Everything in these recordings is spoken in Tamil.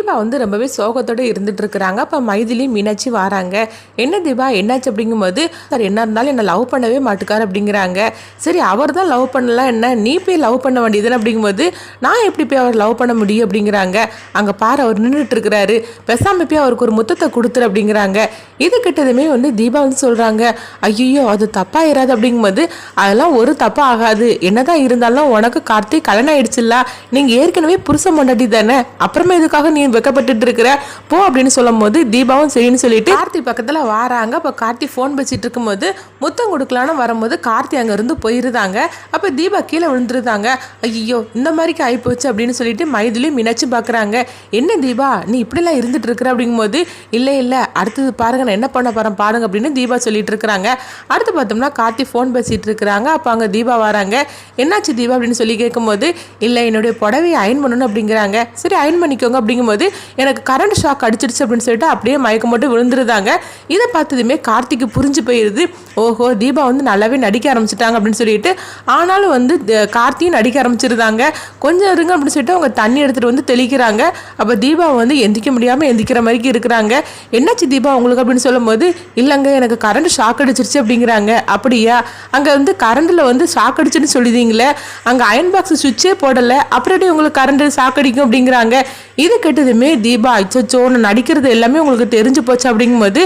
தீபா வந்து ரொம்பவே சோகத்தோடு இருந்துட்டு இருக்கிறாங்க. அப்போ மைதிலி மீனாட்சி வராங்க. என்ன தீபா என்னாச்சு அப்படிங்கும்போது, சார் என்ன இருந்தாலும் என்னை லவ் பண்ணவே மாட்டுக்கார் அப்படிங்கிறாங்க. சரி அவர் தான் லவ் பண்ணலாம், என்ன நீ போய் லவ் பண்ண வேண்டியதுன்னு அப்படிங்கும்போது, நான் எப்படி போய் அவர் லவ் பண்ண முடியும் அப்படிங்கிறாங்க. அங்கே பாரு அவர் நின்றுட்டு இருக்கிறாரு, பெசாம போய் அவருக்கு ஒரு முத்தத்தை கொடுத்துரு அப்படிங்கிறாங்க. இது கிட்டதுமே வந்து தீபா வந்து சொல்கிறாங்க, ஐயோ அது தப்பாயிராது அப்படிங்கும்போது, அதெல்லாம் ஒரு தப்பா ஆகாது, என்னதான் இருந்தாலும் உனக்கு கார்த்திக் கல்யாணம் ஆயிடுச்சுல்ல, நீங்கள் ஏற்கனவே புருஷன் பொண்டாட்டி தானே, அப்புறமா இதுக்காக நீ வெக்கப்பட்டு இருக்கிற போ அப்படின்னு சொல்லும் போது தீபாவும் சரின்னு சொல்லிட்டு கார்த்தி பக்கத்துல வராங்க. அப்ப கார்த்தி போன் பேசிட்டு இருக்கும்போது முத்தம் கொடுக்கலான்னு வரும்போது கார்த்தி அங்க இருந்து போயிருந்தாங்க. அப்ப தீபா கீழே விழுந்துருந்தாங்க. ஐயோ இந்த மாதிரிக்கு ஆயிப்போச்சு அப்படின்னு சொல்லிட்டு மைதிலையும் மீனாட்சி பாக்குறாங்க. என்ன தீபா நீ இப்படிலாம் இருந்துட்டு இருக்கிற அப்படிங்கும்போது, இல்ல அடுத்தது பாருங்க நான் என்ன பண்ண போறேன் பாருங்க அப்படின்னு தீபா சொல்லிட்டு இருக்கிறாங்க. அடுத்து பார்த்தோம்னா கார்த்தி போன் பேசிட்டு இருக்கிறாங்க. அப்ப அங்க தீபா வராங்க. என்னாச்சு தீபா அப்படின்னு சொல்லி கேட்கும்போது, இல்ல என்னுடைய புடவையை அயன் பண்ணணும் அப்படிங்கிறாங்க. சரி அயன் பண்ணிக்கோங்க அப்படிங்கும்போது, எனக்கு கரண்ட் ஷாக் அடிச்சிருச்சு அப்படின்னு சொல்லிட்டு அப்படியே மயக்கம் மட்டும் விழுந்துருந்தாங்க. இதை பார்த்ததுமே கார்த்திக்கு புரிஞ்சு போயிருது. ஓஹோ தீபா வந்து நல்லாவே நடிக்க ஆரம்பிச்சிட்டாங்க அப்படின்னு சொல்லிட்டு, ஆனாலும் வந்து கார்த்தியும் நடிக்க ஆரம்பிச்சிருந்தாங்க. கொஞ்சம் இருங்க அப்படின்னு சொல்லிட்டு அவங்க தண்ணி எடுத்துட்டு வந்து தெளிக்கிறாங்க. அப்போ தீபா வந்து எந்திக்க முடியாமல் எந்திக்கிற மாதிரி இருக்கிறாங்க. என்னாச்சு தீபா உங்களுக்கு அப்படின்னு சொல்லும் போது, இல்லைங்க எனக்கு கரண்ட் ஷாக் அடிச்சிருச்சு அப்படிங்கிறாங்க. அப்படியா அங்கே வந்து கரண்டில் வந்து ஷாக் அடிச்சுன்னு சொல்லிதீங்களே, அங்கே அயன் பாக்ஸ் சுவிட்சே போடலை, அப்புறம் உங்களுக்கு கரண்ட் ஷாக் அடிக்கும் அப்படிங்கிறாங்க. இது கேட்டதுமே தீபா அச்சோ நடிக்கிறது எல்லாமே உங்களுக்கு தெரிஞ்சு போச்சு அப்படிங்கும்போது,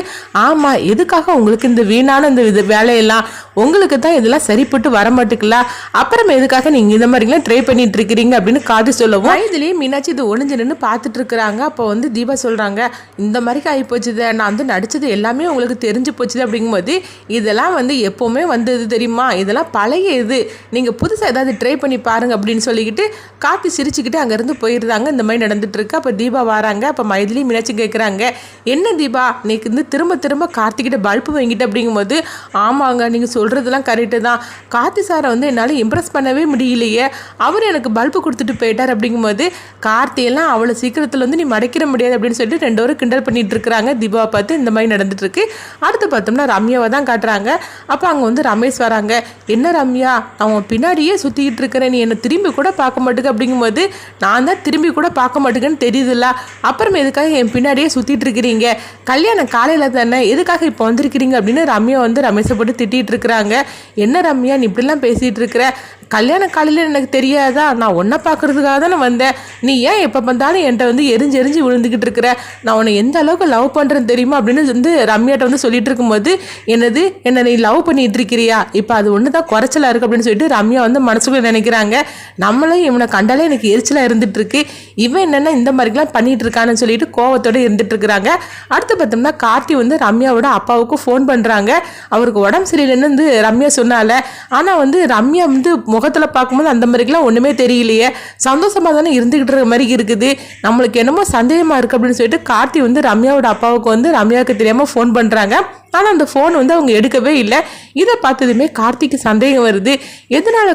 ஆமா எதுக்காக உங்களுக்கு இந்த வீணான இந்த வேலையெல்லாம், உங்களுக்கு தான் இதெல்லாம் சரிப்பட்டு வர மாட்டுக்கலாம், அப்புறம் எதுக்காக நீங்க இந்த மாதிரிலாம் ட்ரை பண்ணிட்டு இருக்கிறீங்க அப்படின்னு காட்டி சொல்லவும் இதுலயே மீனாட்சி இது ஒளிஞ்சு நின்று பார்த்துட்டு இருக்கிறாங்க. அப்போ வந்து தீபா சொல்றாங்க, இந்த மாதிரி ஆகி போச்சுது, நான் வந்து நடிச்சது எல்லாமே உங்களுக்கு தெரிஞ்சு போச்சுது அப்படிங்கும்போது, இதெல்லாம் வந்து எப்பவுமே வந்தது தெரியுமா, இதெல்லாம் பழைய இது, நீங்க புதுசா ஏதாவது ட்ரை பண்ணி பாருங்க அப்படின்னு சொல்லிக்கிட்டு காட்டி சிரிச்சுக்கிட்டு அங்கிருந்து போயிருந்தாங்க. இந்த மாதிரி நடந்துட்டு இருக்கு. அப்போ தீபா வராங்க. அப்போ மைதிலி மீனாட்சி கேட்குறாங்க, என்ன தீபா நீக்கு வந்து திரும்ப கார்த்திகிட்ட பல்பு வாங்கிட்டு அப்படிங்கும்போது, ஆமாங்க நீங்கள் சொல்கிறதுலாம் கரெக்டு தான், கார்த்தி சாரை வந்து என்னால் இம்ப்ரெஸ் பண்ணவே முடியலையே, அவர் எனக்கு பல்பு கொடுத்துட்டு போயிட்டார் அப்படிங்கும்போது, கார்த்தியெல்லாம் அவ்வளோ சீக்கிரத்தில் வந்து நீ மடைக்கிற முடியாது அப்படின்னு சொல்லிட்டு ரெண்டு பேரும் கிண்டல் பண்ணிட்டு இருக்கிறாங்க. தீபாவை பார்த்து இந்த மாதிரி நடந்துட்டு இருக்கு. அடுத்து பார்த்தோம்னா ரம்யாவை தான் காட்டுறாங்க. அப்போ அங்கே வந்து ரமேஷ் வராங்க. என்ன ரம்யா அவன் பின்னாடியே சுற்றிக்கிட்டு இருக்கிறேன், நீ என்னை திரும்பி கூட பார்க்க மாட்டேங்க அப்படிங்கும்போது, நான் தான் திரும்பி கூட பார்க்க மாட்டேங்கன்னு தெரியுதுல்ல, அப்புறம் எதுக்காக என் பின்னாடியே சுற்றிட்டு இருக்கிறீங்க, கல்யாணம் காலையில் தானே எதுக்காக இப்போ வந்திருக்கிறீங்க அப்படின்னு ரம்யா வந்து ரமேஷை போட்டு திட்டிகிட்டு இருக்கிறாங்க. என்ன ரம்யா நீ இப்படிலாம் பேசிகிட்டு இருக்கிற, கல்யாண காலையில் எனக்கு தெரியாதா, நான் ஒன்றை பார்க்குறதுக்காக தான் நான் வந்தேன், நீ ஏன் எப்போ வந்தாலும் என்கிட்ட வந்து எரிஞ்சு விழுந்துக்கிட்டு இருக்கிற, நான் உன்னை எந்த அளவுக்கு லவ் பண்ணுறேன்னு தெரியுமா அப்படின்னு வந்து ரம்யாட்ட வந்து சொல்லிட்டு இருக்கும்போது, என்னை நீ லவ் பண்ணிட்டு இருக்கிறியா, இப்போ அது ஒன்று தான் குறைச்சலாக இருக்குது அப்படின்னு சொல்லிட்டு ரம்யா வந்து மனசுக்குள்ள நினைக்கிறாங்க. நம்மளும் இவனை கண்டாலே எனக்கு எரிச்சலாக இருந்துட்டு இருக்கு, இவன் என்னென்ன இந்த மாதிரிலாம் பண்ணிட்டு இருக்கான்னு சொல்லிட்டு கோவத்தோடு இருந்துட்டு இருக்கிறாங்க. அடுத்து பார்த்தோம்னா கார்த்தி வந்து ரம்யாவோட அப்பாவுக்கு ஃபோன் பண்ணுறாங்க. அவருக்கு உடம்பு சரியில்லைன்னு வந்து ரம்யா சொன்னால, ஆனால் வந்து ரம்யா வந்து முகத்தில் பார்க்கும்போது அந்த மாதிரிலாம் ஒன்றுமே தெரியலையே, சந்தோஷமாக தானே இருந்துக்கிட்டு இருக்க மாதிரி இருக்குது, நம்மளுக்கு என்னமோ சந்தேகமாக இருக்குது அப்படின்னு சொல்லிட்டு கார்த்தி வந்து ரம்யாவோட அப்பாவுக்கு வந்து ரம்யாவுக்கு தெரியாமல் ஃபோன் பண்ணுறாங்க. ஆனால் அந்த ஃபோன் வந்து அவங்க எடுக்கவே இல்லை. இதை பார்த்ததுமே கார்த்திக்கு சந்தேகம் வருது, எதனால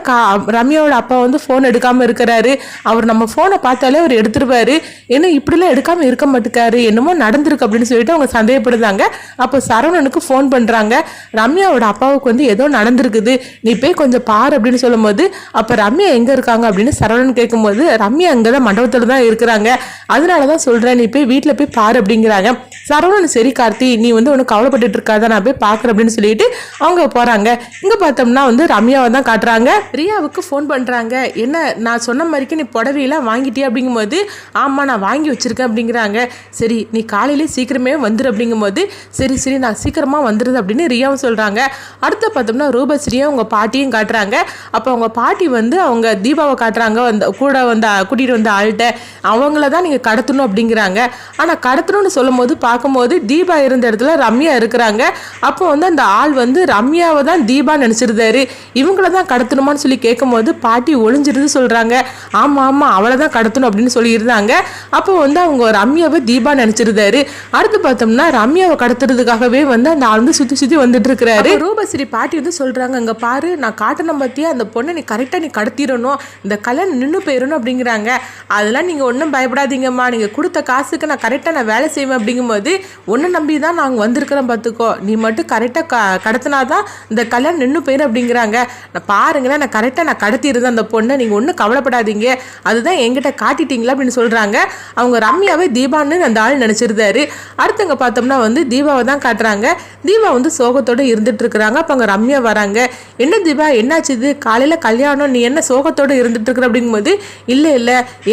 ரம்யாவோட அப்பா வந்து ஃபோன் எடுக்காமல் இருக்கிறாரு, அவர் நம்ம ஃபோனை பார்த்தாலே அவர் எடுத்துருவாரு, ஏன்னா இப்படிலாம் எடுக்காமல் இருக்க மாட்டேக்காரு, என்னமோ நடந்திருக்கு அப்படின்னு சொல்லிட்டு அவங்க சந்தேகப்படுறாங்க. அப்போ சரவணனுக்கு ஃபோன் பண்ணுறாங்க. ரம்யாவோட அப்பாவுக்கு வந்து ஏதோ நடந்திருக்குது, நீ போய் கொஞ்சம் பாரு அப்படின்னு சொல்லும்போது, அப்போ ரம்யா எங்கே இருக்காங்க அப்படின்னு சரவணன் கேட்கும்போது, ரம்யா அங்கே தான் மண்டபத்தில் தான் இருக்கிறாங்க, அதனால தான் சொல்கிறேன் நீ போய் வீட்டில் போய் பாரு அப்படிங்கிறாங்க. சரவணன் சரி கார்த்தி நீ வந்து ஒன்று கவலைப்பட்டு இருக்காத, நான் போய் பார்க்குறேன் அப்படின்னு சொல்லிட்டு அவங்க போகிறாங்க. இங்கே பார்த்தோம்னா வந்து ரம்யாவை தான் காட்டுறாங்க. ரியாவுக்கு ஃபோன் பண்ணுறாங்க. என்ன நான் சொன்ன மாதிரிக்கு நீ புடவையெல்லாம் வாங்கிட்டியா அப்படிங்கும்போது, ஆமாம் நான் வாங்கி வச்சுருக்கேன் அப்படிங்கிறாங்க. சரி நீ காலையிலே சீக்கிரமே வந்துடு அப்படிங்கும்போது, சரி நான் சீக்கிரமாக வந்துடுது அப்படின்னு ரியாவும் சொல்கிறாங்க. அடுத்து பார்த்தோம்னா ரூபஸ்ரீயும் அவங்க பாட்டியும் காட்டுறாங்க. அப்போ அவங்க பாட்டி வந்து அவங்க தீபாவை காட்டுறாங்க, அந்த கூட வந்து கூட்டிகிட்டு வந்த ஆள்கிட்ட, அவங்கள தான் நீங்கள் கடத்தணும் அப்படிங்கிறாங்க. ஆனால் கடத்தணும்னு சொல்லும் போது பார்க்கும்போது தீபா இருந்த இடத்துல ரம்யா இருக்கிறாங்க. அப்போ வந்து அந்த ஆள் வந்து ரம்யாவை தான் தீபா நினைச்சிருந்தாரு, இவங்கள தான் கடத்தணுமான்னு சொல்லி கேட்கும்போது பாட்டி ஒளிஞ்சிருந்து சொல்றாங்க, ஆமா அவளை தான் கடத்தணும் அப்படின்னு சொல்லி இருந்தாங்க. அப்போ வந்து அவங்க ரம்யாவை தீபா நினைச்சிருந்தாரு. அடுத்து பார்த்தோம்னா ரம்யாவை கடத்துறதுக்காகவே வந்து அந்த ஆள் வந்து சுத்தி வந்துட்டு இருக்கிறாரு. ரூபஸ்ரீ பாட்டி வந்து சொல்றாங்க, அங்க பாரு நான் காட்டணும் பத்தியா, அந்த பொண்ணை நீ கரெக்டா நீ கடத்திடணும், இந்த கல்யாணம் நின்று போயிடணும் அப்படிங்கிறாங்க. அதெல்லாம் நீங்க ஒன்றும் பயப்படாதீங்கம்மா, நீங்க கொடுத்த காசுக்கு நான் கரெக்டா நான் வேலை செய்வேன் அப்படிங்கும்போது, ஒன்றை நம்பி தான் நாங்கள் வந்திருக்கிறோம் பார்த்துக்கோ, பார்த்துக்கோ, நீ மட்டும் கரெக்டாக கடத்தினாதான் இந்த கல்யாணம் நின்று போயிடும் அப்படிங்கிறாங்க. நான் பாருங்களேன், நான் கரெக்டாக நான் கடத்தியிருந்தேன் அந்த பொண்ணை, நீங்கள் ஒன்றும் கவலைப்படாதீங்க, அதுதான் என்கிட்ட காட்டிட்டீங்களா அப்படின்னு சொல்கிறாங்க. அவங்க ரம்யாவே தீபான்னு அந்த ஆள் நினச்சிருந்தாரு. அடுத்தவங்க பார்த்தோம்னா வந்து தீபாவை தான் காட்டுறாங்க. தீபா வந்து சோகத்தோடு இருந்துட்டு இருக்கிறாங்க. அப்போ அங்கே ரம்யா வராங்க. என்ன தீபா என்னாச்சுது, காலையில் கல்யாணம், நீ என்ன சோகத்தோடு இருந்துட்டு இருக்கிற அப்படிங்கும்போது, இல்லை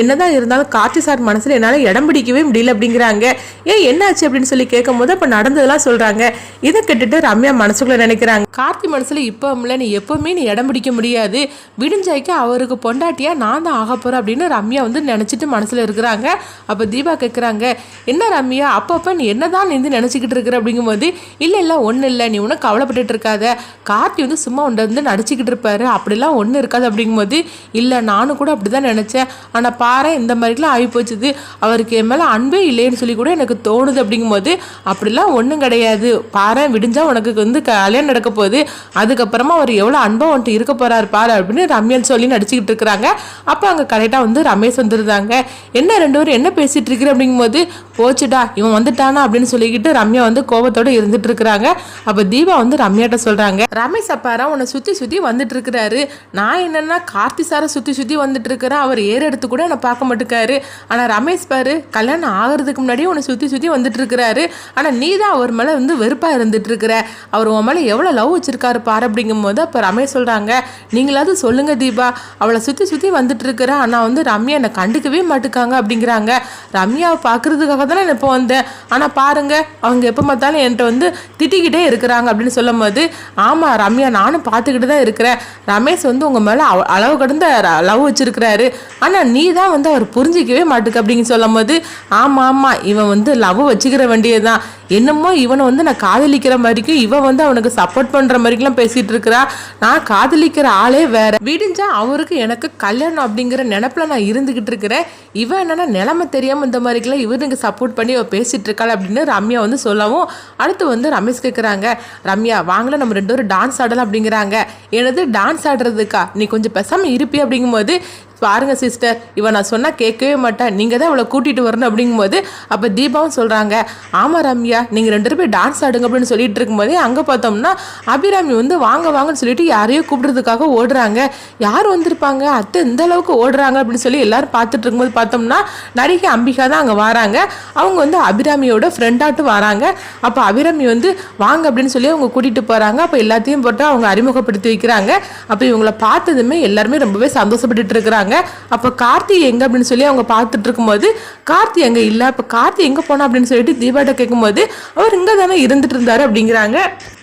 என்னதான் இருந்தாலும் கார்த்தி சார் மனசில் என்னால் இடம் பிடிக்கவே முடியல அப்படிங்கிறாங்க. ஏன் என்னாச்சு அப்படின்னு சொல்லி கேட்கும் போது அப்போ நடந்ததெல்லாம் சொல்கிறாங்க. இதை கேட்டுட்டு ரம்யா மனசுக்குள்ளே நினைக்கிறாங்க, கார்த்தி மனசில் இப்போ இல்லை, நீ எப்போவுமே நீ இடம் பிடிக்க முடியாது, விடிஞ்சாய்க்கு அவருக்கு பொண்டாட்டியா நான் தான் ஆக போகிறேன் அப்படின்னு ரம்யா வந்து நினச்சிட்டு மனசில் இருக்கிறாங்க. அப்போ தீபா கேட்குறாங்க, என்ன ரம்யா அப்பப்போ நீ என்னதான் நீ வந்து நினச்சிக்கிட்டு இருக்கிற அப்படிங்கும்போது, இல்லை ஒன்றும் இல்லை, நீ ஒன்றும் கவலைப்பட்டுட்டு இருக்காத, கார்த்தி வந்து சும்மா உண்டை வந்து நடிச்சிக்கிட்டு இருப்பாரு, அப்படிலாம் ஒன்றும் இருக்காது அப்படிங்கும்போது, இல்லை நானும் கூட அப்படி தான் நினச்சேன், ஆனால் பாரு இந்த மாதிரிலாம் ஆகி போச்சுது, அவருக்கு என் மேலே அன்பே இல்லைன்னு சொல்லி கூட எனக்கு தோணுது அப்படிங்கும்போது, அப்படிலாம் ஒன்றும் கிடையாது, பாரு விடிஞ்சா உனக்கு வந்து கல்யாணம் நடக்க போகுது, அதுக்கப்புறமா அவர் எவ்வளோ அன்பா வந்துட்டு இருக்க போறாரு பாரு அப்படின்னு ரம்யான்னு சொல்லி நடிச்சுக்கிட்டு இருக்கிறாங்க. அப்போ அங்கே கரெக்டாக வந்து ரமேஷ் வந்துருந்தாங்க. என்ன ரெண்டு பேரும் என்ன பேசிட்டு இருக்கிற அப்படிங்கும்போது, போச்சுடா இவன் வந்துட்டானா அப்படின்னு சொல்லிக்கிட்டு ரம்யா வந்து கோபத்தோடு இருந்துட்டு இருக்கிறாங்க. அப்போ தீபா வந்து ரம்யாட்ட சொல்றாங்க, ரமேஷ் அப்பாரா உன்னை சுற்றி சுற்றி வந்துட்டு இருக்கிறாரு, நான் என்னன்னா கார்த்தி சாரை சுற்றி வந்துட்டு இருக்கிறேன், அவர் ஏற எடுத்து கூட என்னை பார்க்க மாட்டேக்காரு, ஆனால் ரமேஷ் பாரு கல்யாணம் ஆகிறதுக்கு முன்னாடியே உன்னை சுற்றி வந்துட்டு இருக்கிறாரு, ஆனால் நீ தான் அவர் மேலே வந்து வெறுப்பாக இருந்துட்டு இருக்கிற, அவர் உன் மேலே எவ்வளோ லவ் வச்சிருக்காரு பாரு அப்படிங்கும் போது அப்போ ரமேஷ் சொல்கிறாங்க, நீங்களாவது சொல்லுங்க தீபா, அவளை சுற்றி வந்துட்டு இருக்கிற, ஆனால் வந்து ரம்யா என்னை கண்டுக்கவே மாட்டுக்காங்க அப்படிங்கிறாங்க. ரம்யாவை பார்க்கறதுக்காக தானே நான் இப்போ வந்தேன், ஆனால் பாருங்க அவங்க எப்போ பார்த்தாலும் என்கிட்ட வந்து திட்டிக்கிட்டே இருக்கிறாங்க அப்படின்னு சொல்லும் போது, ஆமாம் ரம்யா நானும் பார்த்துக்கிட்டு தான் இருக்கிறேன், ரமேஷ் வந்து உங்கள் மேலே அளவு கடந்த லவ் வச்சிருக்கிறாரு, ஆனால் நீ தான் வந்து அவர் புரிஞ்சிக்கவே மாட்டுக்கு அப்படின்னு சொல்லும் போது, ஆமாம் இவன் வந்து லவ் வச்சுக்கிற வேண்டியதுதான், என்னமோ இவனை வந்து நான் காதலிக்கிற மாதிரிக்கும் இவன் வந்து அவனுக்கு சப்போர்ட் பண்ணுற மாதிரிக்கெல்லாம் பேசிகிட்டு இருக்கிறா, நான் காதலிக்கிற ஆளே வேற, விடிஞ்சா அவருக்கு எனக்கு கல்யாணம் அப்படிங்கிற நினப்பில் நான் இருந்துக்கிட்டு இருக்கிறேன், இவன் என்னன்னா நிலைமை தெரியாமல் இந்த மாதிரிக்கெல்லாம் இவனுக்கு சப்போர்ட் பண்ணி பேசிகிட்டு இருக்காள் அப்படின்னு ரம்யா வந்து சொல்லவும், அடுத்து வந்து ரமேஷ் கேட்குறாங்க, ரம்யா வாங்கல நம்ம ரெண்டு பேரும் டான்ஸ் ஆடலாம் அப்படிங்கிறாங்க. எனது டான்ஸ் ஆடுறதுக்கா, நீ கொஞ்சம் பேசாமல் இருப்பி அப்படிங்கும்போது, பாருங்க சிஸ்டர் இவன் நான் சொன்னால் கேட்கவே மாட்டேன், நீங்கள் தான் இவளை கூட்டிகிட்டு வரணும் அப்படிங்கும்போது, அப்போ தீபாவும் சொல்கிறாங்க, ஆமாம் ரம்யா நீங்கள் ரெண்டு பேரும் டான்ஸ் ஆடுங்க அப்படின்னு சொல்லிட்டு இருக்கும்போதே அங்கே பார்த்தோம்னா அபிராமி வந்து வாங்கன்னு சொல்லிட்டு யாரையோ கூப்பிடுறதுக்காக ஓடுறாங்க. யார் வந்திருப்பாங்க அத்தை இந்த அளவுக்கு ஓடுறாங்க அப்படின்னு சொல்லி எல்லாரும் பார்த்துட்டு இருக்கும்போது பார்த்தோம்னா நடிகை அம்பிகா தான் அங்கே வராங்க. அவங்க வந்து அபிராமியோட ஃப்ரெண்டாட்டு வராங்க. அப்போ அபிராமி வந்து வாங்க அப்படின்னு சொல்லி அவங்க கூட்டிகிட்டு போகிறாங்க. அப்போ எல்லாத்தையும் போட்டு அவங்க அறிமுகப்படுத்தி வைக்கிறாங்க. அப்போ இவங்களை பார்த்ததுமே எல்லாருமே ரொம்பவே சந்தோஷப்பட்டுட்டு இருக்கிறாங்க. அப்போ கார்த்தி எங்க அப்படின்னு சொல்லி அவங்க பார்த்துட்டு இருக்கும்போது, கார்த்தி எங்க இல்லை, அப்போ கார்த்தி எங்கே போனா அப்படின்னு சொல்லிட்டு தீபாட்ட கேட்கும்போது, அவர் இங்கே தானே இருந்துட்டு இருந்தாரு அப்படிங்கிறாங்க.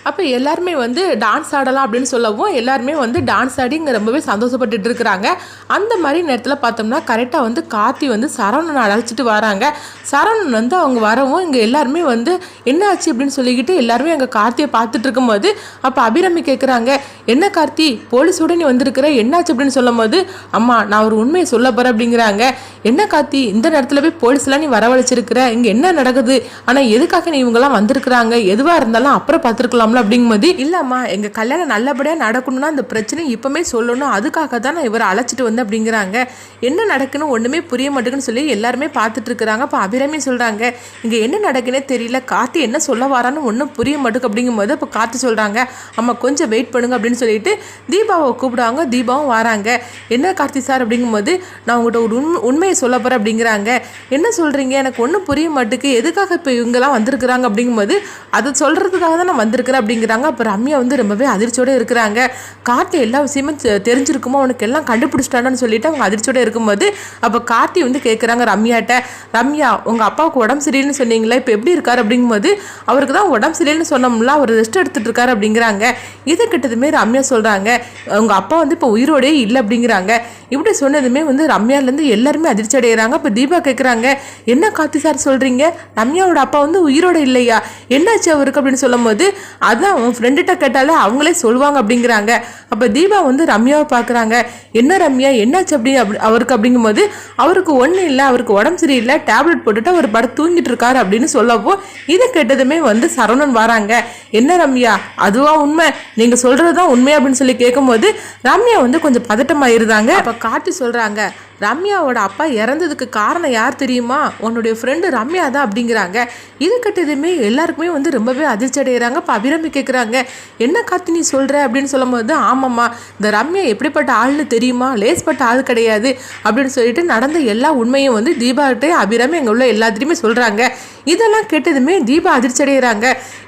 அப்போ எல்லாருமே வந்து டான்ஸ் ஆடலாம் அப்படின்னு சொல்லவும் எல்லாருமே வந்து டான்ஸ் ஆடி இங்கே ரொம்பவே சந்தோஷப்பட்டுட்டு இருக்கிறாங்க. அந்த மாதிரி நேரத்தில் பார்த்தோம்னா கரெக்டாக வந்து கார்த்தி வந்து சரவணனை அழைச்சிட்டு வராங்க. சரவணன் வந்து அவங்க வரவும் இங்கே எல்லாருமே வந்து என்ன ஆச்சு அப்படின்னு சொல்லிக்கிட்டு எல்லாருமே அங்கே கார்த்தியை பார்த்துட்டு இருக்கும்போது, அப்போ அபிராமி கேட்குறாங்க, என்ன கார்த்தி போலீஸோட நீ வந்திருக்கிற, என்னாச்சு அப்படின்னு சொல்லும் போது, அம்மா நான் ஒரு உண்மையை சொல்ல போகிறேன் அப்படிங்கிறாங்க. என்ன கார்த்தி இந்த நேரத்தில் போய் போலீஸ்லாம் நீ வரவழைச்சிருக்கிற, இங்கே என்ன நடக்குது, ஆனால் எதுக்காக நீ இவங்கெல்லாம் வந்திருக்கிறாங்க, எதுவாக இருந்தாலும் அப்புறம் பார்த்துருக்கலாம்ல அப்படிங்கும்போது, இல்லம்மா எங்க கல்யாணம் நல்லபடியா நடக்கணும்னா அந்த பிரச்சனை இப்பவுமே சொல்லணும், அதுக்காக தான் நான் இவரை அழைச்சிட்டு வந்தேன் அப்படிங்கிறாங்க. என்ன நடக்குன்னு ஒண்ணுமே புரிய மாட்டேங்குன்னு சொல்லி எல்லாருமே பார்த்துட்டு இருக்கிறாங்க. அப்போ அபிராமி சொல்றாங்க, இங்க என்ன நடக்குன்னே தெரியல, கார்த்தி என்ன சொல்ல வரான்னு ஒன்றும் புரிய மாட்டேங்குது அப்படிங்கும்போது அப்போ கார்த்தி சொல்றாங்க, அம்மா கொஞ்சம் வெயிட் பண்ணுங்க அப்படின்னு சொல்லிட்டு தீபாவை கூப்பிடுவாங்க. தீபாவும் வராங்க. என்ன கார்த்தி சார் அப்படிங்கும்போது, நான் உங்கள்கிட்ட ஒரு உண்மையை சொல்ல போறேன் அப்படிங்கிறாங்க. என்ன சொல்றீங்க, எனக்கு ஒன்றும் புரிய மாட்டேங்குது, எதுக்காக இப்போ இவங்கெல்லாம் வந்திருக்கிறாங்க அப்படிங்கும்போது, அதை சொல்றதுக்காக தான் நான் வந்திருக்கிறேன் அப்படிங்கிறாங்க. அப்போ ரம்யா வந்து ரொம்பவே அதிர்ச்சியோடு இருக்கிறாங்க. கார்த்தி எல்லா விஷயமும் தெரிஞ்சிருக்குமோ, அவனுக்கு எல்லாம் கண்டுபிடிச்சிட்டான்னு சொல்லிட்டு அவங்க அதிர்ச்சியோடு இருக்கும்போது, அப்போ கார்த்தி வந்து கேட்குறாங்க ரம்யாட்ட, ரம்யா உங்கள் அப்பாவுக்கு உடம்பு சரியில்லைன்னு சொன்னீங்களா, இப்போ எப்படி இருக்காரு அப்படிங்கும்போது, அவருக்கு தான் உடம்பு சரியில்லைன்னு சொன்னோம்ல, அவர் ரெஸ்ட் எடுத்துட்டு இருக்காரு அப்படிங்கிறாங்க. இது கிட்டதுமே ரம்யா சொல்கிறாங்க, உங்கள் அப்பா வந்து இப்போ உயிரோடே இல்லை அப்படிங்கிறாங்க. இப்படி சொன்னதுமே வந்து ரம்யாலேருந்து எல்லாருமே அதிர்ச்சி அடைகிறாங்க. இப்போ தீபா கேட்குறாங்க, என்ன கார்த்தி சார் சொல்கிறீங்க, ரம்யாவோட அப்பா வந்து உயிரோட இல்லையா, என்னாச்சு அவருக்கு அப்படின்னு சொல்லும் போது, அதான் அவன் ஃப்ரெண்டுகிட்ட கேட்டாலே அவங்களே சொல்லுவாங்க அப்படிங்கிறாங்க. அப்போ தீபா வந்து ரம்யாவை பார்க்குறாங்க. என்ன ரம்யா என்னாச்சு அவருக்கு அப்படிங்கும்போது, அவருக்கு ஒன்றும் இல்லை, அவருக்கு உடம்பு சரியில்லை, டேப்லெட் போட்டுட்டு அவர் படம் தூங்கிட்டு இருக்காரு அப்படின்னு சொல்லப்போ, இதை கேட்டதுமே வந்து சரவணன் வராங்க. என்ன ரம்யா அதுவா உண்மை, நீங்கள் சொல்கிறது தான் உண்மை அப்படின்னு சொல்லி கேட்கும்போது ரம்யா வந்து கொஞ்சம் பதட்டமாயிருந்தாங்க. அப்போ கார்த்தி சொல்கிறாங்க, ரம்யாவோட அப்பா இறந்ததுக்கு காரணம் யார் தெரியுமா, உன்னுடைய ஃப்ரெண்டு ரம்யா தான் அப்படிங்கிறாங்க. இது கட்டதுமே எல்லாருக்குமே வந்து ரொம்பவே அதிர்ச்சி அடைகிறாங்க. இப்போ அபிராமி கேட்குறாங்க, என்ன கார்த்தி நீ சொல்கிற அப்படின்னு சொல்லும் போது, ஆமாம்மா இந்த ரம்யா எப்படிப்பட்ட ஆள்னு தெரியுமா, லேஸ்பட்ட ஆள் கிடையாது அப்படின்னு சொல்லிட்டு நடந்த எல்லா உண்மையும் வந்து தீபாக்கிட்டே அபிராமி அங்கே உள்ள எல்லாத்துலேயுமே சொல்கிறாங்க. இதெல்லாம் கேட்டதுமே தீபா அதிர்ச்சி அடைகிறாங்க.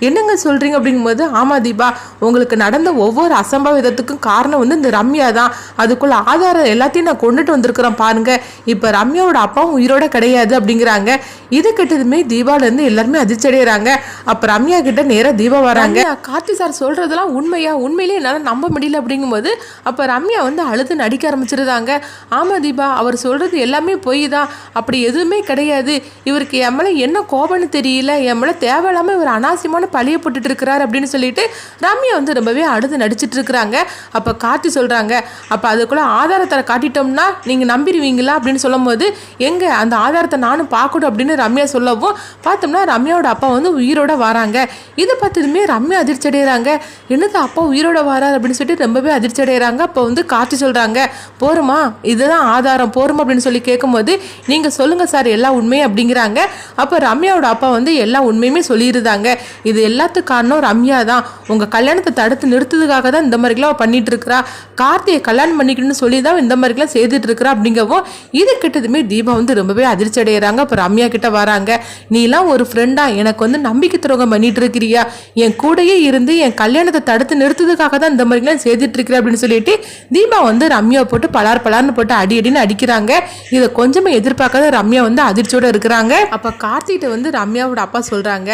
என்னங்க சொல்கிறீங்க அப்படிங்கும்போது, ஆமாம் தீபா, உங்களுக்கு நடந்த ஒவ்வொரு அசம்பாவிதத்துக்கும் காரணம் வந்து இந்த ரம்யா தான். அதுக்குள்ள ஆதாரம் எல்லாத்தையும் நான் கொண்டுட்டு வந்திருக்கிறேன் பாருங்க. இப்போ ரம்யாவோட அப்பாவும் உயிரோட கிடையாது அப்படிங்கிறாங்க. இது கேட்டதுமே தீபாவிலேருந்து எல்லாருமே அதிர்ச்சி அடைகிறாங்க. அப்போ ரம்யா கிட்ட நேராக தீபா வராங்க. கார்த்தி சார் சொல்கிறதெல்லாம் உண்மையா, உண்மையிலேயே என்னால் நம்ப முடியல அப்படிங்கும்போது அப்போ ரம்யா வந்து அழுது நடிக்க ஆரம்பிச்சிருந்தாங்க. ஆமாம் தீபா, அவர் சொல்கிறது எல்லாமே பொய் தான், அப்படி எதுவுமே கிடையாது. இவருக்கு என் மேலே என்ன கோபம்னு தெரியல, என் மேலே தேவையில்லாமல் இவர் அனாவசியமான பழிய போட்டுட்டு இருக்கிறார் அப்படின்னு சொல்லிட்டு ரம்யா வந்து ரொம்பவே அழுது நடிச்சிட்டு இருக்கிறாங்க. அப்போ கார்த்தி சொல்கிறாங்க, அப்போ அதுக்குள்ளே ஆதாரத்தை காட்டிட்டோம்னா நீங்கள் நம்பிடுவீங்களா அப்படின்னு சொல்லும் போது, எங்கே அந்த ஆதாரத்தை நானும் பார்க்கணும் அப்படின்னு ரம்யா சொல்லவும் பார்த்தோம்னா ரம்யாவோட அப்பா வந்து உயிரோட வராங்க. இதை பார்த்ததுமே ரம்யா அதிர்ச்சி அடைகிறாங்க. என்னது அப்பா உயிரோட வராரு அப்படின்னு சொல்லிட்டு ரொம்பவே அதிர்ச்சி அடைகிறாங்க. அப்போ வந்து கார்த்தி சொல்கிறாங்க, போருமா இதுதான் ஆதாரம் போருமா அப்படின்னு சொல்லி கேட்கும்போது, நீங்கள் சொல்லுங்கள் சார் எல்லா உண்மையும் அப்படிங்கிறாங்க. அப்போ ரம்யாவோட அப்பா வந்து எல்லா உண்மையுமே சொல்லியிருந்தாங்க. இது எல்லாத்துக்கும் காரணம் ரம்யா தான். உங்கள் கல்யாணத்தை தடுத்து நிறுத்ததுக்காக தான் இந்த மாதிரிலாம் பண்ணிட்டு இருக்கிறா, கார்த்தியை கல்யாணம் பண்ணிக்கணும்னு சொல்லி தான் இந்த மாதிரிலாம் செய்துட்டு இருக்கிறா அப்படிங்கவும் இது கிட்டதுமே தீபா வந்து ரொம்பவே அதிர்ச்சி அடைகிறாங்க. அப்போ ரம்யா கிட்ட வராங்க, நீலாம் ஒரு ஃப்ரெண்டா எனக்கு வந்து நம்பிக்கை துரோகம் பண்ணிட்டு இருக்கிறியா, என் கூடயே இருந்து என் கல்யாணத்தை தடுத்து நிறுத்ததுக்காக தான் இந்த மாதிரிலாம் செய்துட்டு இருக்கிற அப்படின்னு சொல்லிட்டு தீபா வந்து ரம்யா போட்டு பலார்னு போட்டு அடின்னு அடிக்கிறாங்க. இதை கொஞ்சமே எதிர்பார்க்காத ரம்யா வந்து அதிர்ச்சியோட இருக்கிறாங்க. அப்போ கார்த்திகிட்ட வந்து ரம்யாவோட அப்பா சொல்கிறாங்க,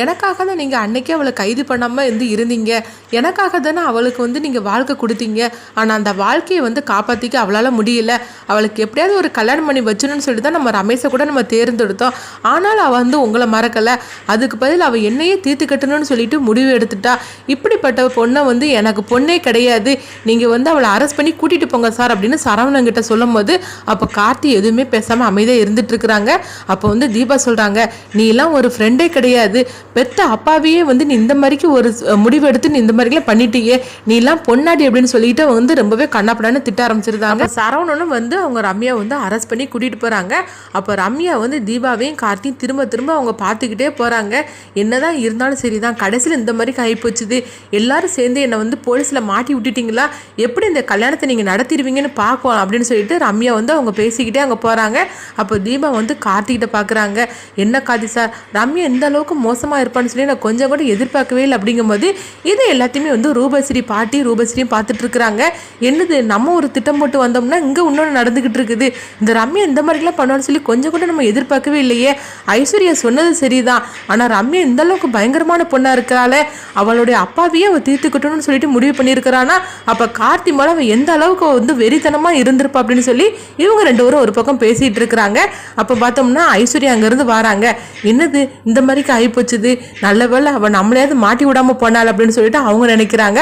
எனக்காக தான் நீங்கள் அன்னைக்கே அவளை கைது பண்ணாமல் இருந்தீங்க, எனக்காக தானே அவளுக்கு வந்து நீங்கள் வாழ்க்கை கொடுத்தீங்க. ஆனால் அந்த வாழ்க்கையை வந்து காப்பாற்றிக்க அவளால் முடியல, அவளுக்கு எப்படியாவது ஒரு கல்யாணம் பண்ணி வச்சணும்னு சொல்லிட்டு தான் நம்ம ரமேஷை கூட நம்ம தேர்ந்தெடுத்தோம். ஆனால் அவள் வந்து உங்களை மறக்கலை, அதுக்கு பதில் அவள் என்னையே தீர்த்து கட்டணும்னு சொல்லிட்டு முடிவு எடுத்துட்டா. இப்படிப்பட்ட பொண்ணை வந்து எனக்கு பொண்ணே கிடையாது, நீங்கள் வந்து அவளை அரெஸ்ட் பண்ணி கூட்டிகிட்டு போங்க சார் அப்படின்னு சரவணங்கிட்ட சொல்லும் போது அப்போ கார்த்தி எதுவுமே பேசாமல் அமைதியாக இருந்துட்டு இருக்கிறாங்க. அப்போ வந்து தீபா சொல்கிறாங்க, நீ எல்லாம் ஒரு ஃப்ரெண்டே கிடையாது, பெத்த அப்பாவையே வந்து நீ இந்த மாதிரிக்கு ஒரு முடிவு எடுத்து நீ இந்த மாதிரிலாம் பண்ணிட்டியே, நீ எல்லாம் பொன்னாடி அப்படின்னு சொல்லிட்டு வந்து ரொம்பவே கண்ணாப்படான்னு திட்ட ஆரம்பிச்சிருந்தாங்க. சரவணனும் வந்து அவங்க ரம்யா வந்து அரெஸ்ட் பண்ணி கூட்டிகிட்டு போகிறாங்க. அப்போ ரம்யா வந்து தீபாவையும் கார்த்தியும் திரும்ப அவங்க பார்த்துக்கிட்டே போகிறாங்க. என்னதான் இருந்தாலும் சரி தான், கடைசியில் இந்த மாதிரி ஆகிப்போச்சுது, எல்லாரும் சேர்ந்து என்னை வந்து போலீஸில் மாட்டி விட்டுட்டிங்களா, எப்படி இந்த கல்யாணத்தை நீங்கள் நடத்திடுவீங்கன்னு பார்ப்போம் அப்படின்னு சொல்லிட்டு ரம்யா வந்து அவங்க பேசிக்கிட்டே அங்கே போகிறாங்க. அப்போ தீபா வந்து கார்த்திகிட்ட பார்க்குறாங்க, என்ன கார்த்தி சார் ரம்யா இந்த அளவுக்கு மோசமாக இருப்பான்னு சொல்லி நான் கொஞ்சம் கூட எதிர்பார்க்கவே இல்லை அப்படிங்கும்போது இது எல்லாத்தையுமே வந்து ரூபஸ்ரீயும் பார்த்துட்டு இருக்கிறாங்க. என்னது நம்ம ஒரு திட்டம் போட்டு வந்தோம்னா இங்கே இன்னொன்று நடந்துக்கிட்டு இருக்குது, இந்த ரம்யா இந்த மாதிரிலாம் பண்ணுவான்னு சொல்லி கொஞ்சம் கூட நம்ம எதிர்பார்க்கவே இல்லையே. ஐஸ்வர்யா சொன்னது சரிதான், ஆனால் ரம்யா இந்த அளவுக்கு பயங்கரமான பொண்ணாக இருக்கிறாளே, அவளுடைய அப்பாவையே அவள் தீர்த்துக்கிட்டணும்னு சொல்லிட்டு முடிவு பண்ணியிருக்கிறானா, அப்போ கார்த்தி மேலே அவள் எந்த அளவுக்கு வந்து வெறித்தனமாக இருந்திருப்பா அப்படின்னு சொல்லி இவங்க ரெண்டு பேரும் ஒரு பக்கம் பேசிகிட்டு இருக்கிறாங்க. அப்போ பார்த்தோம்னா ஐஸ்வர்யா அங்கேருந்து வராங்க. என்னது இந்த மாதிரிக்கு ஆகிப்போச்சுது, நல்ல வேளை அவள் நம்மளையாவது மாட்டி விடாமல் போனாள் அப்படின்னு சொல்லிட்டு அவங்க நினைக்கிறாங்க.